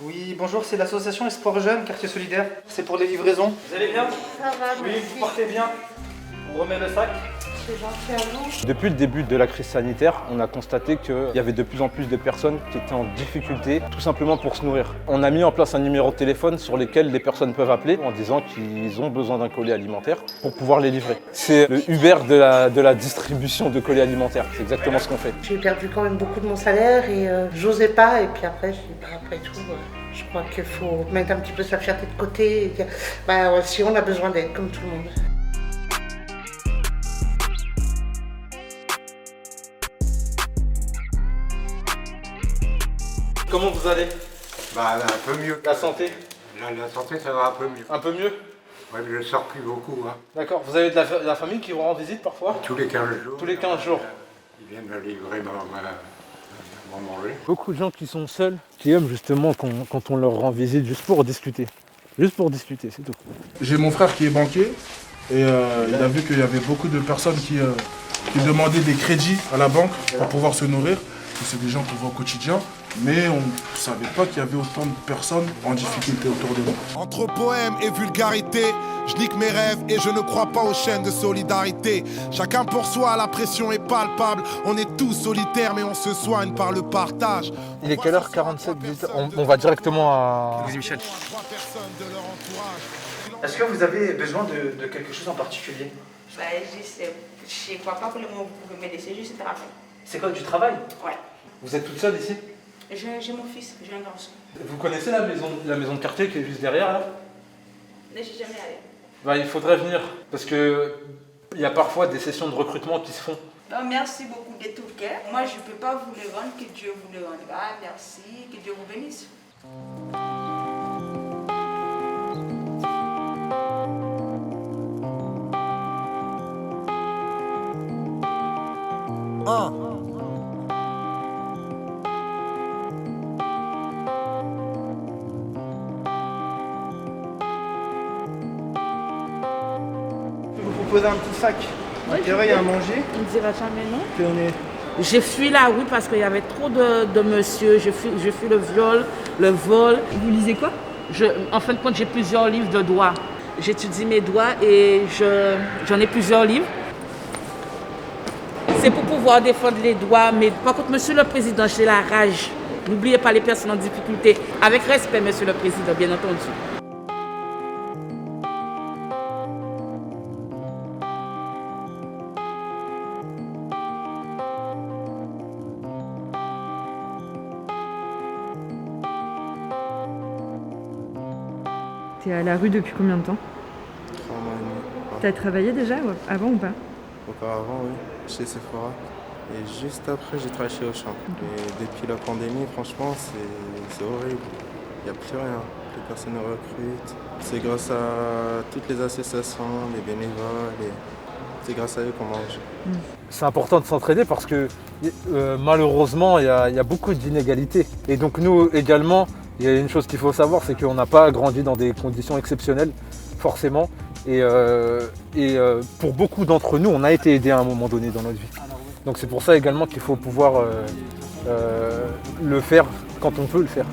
Oui, bonjour, c'est l'association Espoir Jeune, quartier solidaire. C'est pour les livraisons. Vous allez bien? Ça va, Oui, merci. vous partez bien. On remet le sac. C'est gentil à vous. Depuis le début de la crise sanitaire, on a constaté qu'il y avait de plus en plus de personnes qui étaient en difficulté, tout simplement pour se nourrir. On a mis en place un numéro de téléphone sur lequel les personnes peuvent appeler en disant qu'ils ont besoin d'un colis alimentaire pour pouvoir les livrer. C'est le Uber de la distribution de colis alimentaires, c'est exactement ce qu'on fait. J'ai perdu quand même beaucoup de mon salaire et j'osais pas. Et puis après, après tout, je crois qu'il faut mettre un petit peu sa fierté de côté et dire, si on a besoin d'aide, comme tout le monde. Comment vous allez? Un peu mieux. La santé? La santé, ça va un peu mieux. Un peu mieux? Ouais, mais je sors plus beaucoup. Hein. D'accord. Vous avez de la famille qui vous rend visite parfois? Tous les 15 jours. Tous les 15 jours. Ils viennent me livrer mon manger. Beaucoup de gens qui sont seuls, qui aiment justement quand on leur rend visite juste pour discuter. Juste pour discuter, c'est tout. J'ai mon frère qui est banquier et il a vu qu'il y avait beaucoup de personnes qui demandaient des crédits à la banque pour pouvoir se nourrir. Et c'est des gens qu'on voit au quotidien, mais on ne savait pas qu'il y avait autant de personnes en difficulté autour de nous. Entre poème et vulgarité, je nique mes rêves et je ne crois pas aux chaînes de solidarité. Chacun pour soi, la pression est palpable. On est tous solitaires mais on se soigne par le partage. Il est quelle heure? 47 18 on va directement à... Michel. Est-ce que vous avez besoin de quelque chose en particulier? Je crois pas que le mot vous pouvez m'aider, c'est juste un rappel. C'est quoi, du travail? Ouais. Vous êtes toute seule ici? J'ai mon fils, j'ai un garçon. Vous connaissez la maison de quartier qui est juste derrière là? Mais j'ai jamais allé. Il faudrait venir parce que il y a parfois des sessions de recrutement qui se font. Non, merci beaucoup de tout cœur. Moi, je ne peux pas vous le rendre, que Dieu vous le rende. Merci, que Dieu vous bénisse. Je vais vous proposer un petit sac. Il y a à manger. On ne dira jamais non. Puis on est... J'ai fui la rue parce qu'il y avait trop de monsieur. Je fuis le viol, le vol. Vous lisez quoi? En fin de compte, j'ai plusieurs livres de droit. J'étudie mes droits et j'en ai plusieurs livres. C'est pour pouvoir défendre les droits. Mais par contre, monsieur le Président, j'ai la rage. N'oubliez pas les personnes en difficulté. Avec respect, monsieur le Président, bien entendu. T'es à la rue depuis combien de temps? 3 mois et demi. T'as travaillé déjà avant ou pas? Auparavant, oui, chez Sephora. Et juste après, j'ai travaillé chez Auchan. Et depuis la pandémie, franchement, c'est horrible. Il n'y a plus rien. Plus personne ne recrute. C'est grâce à toutes les associations, les bénévoles. C'est grâce à eux qu'on mange. C'est important de s'entraider parce que malheureusement, il y a beaucoup d'inégalités. Et donc nous également, il y a une chose qu'il faut savoir, c'est qu'on n'a pas grandi dans des conditions exceptionnelles, forcément. Et pour beaucoup d'entre nous, on a été aidés à un moment donné dans notre vie. Donc c'est pour ça également qu'il faut pouvoir le faire quand on peut le faire.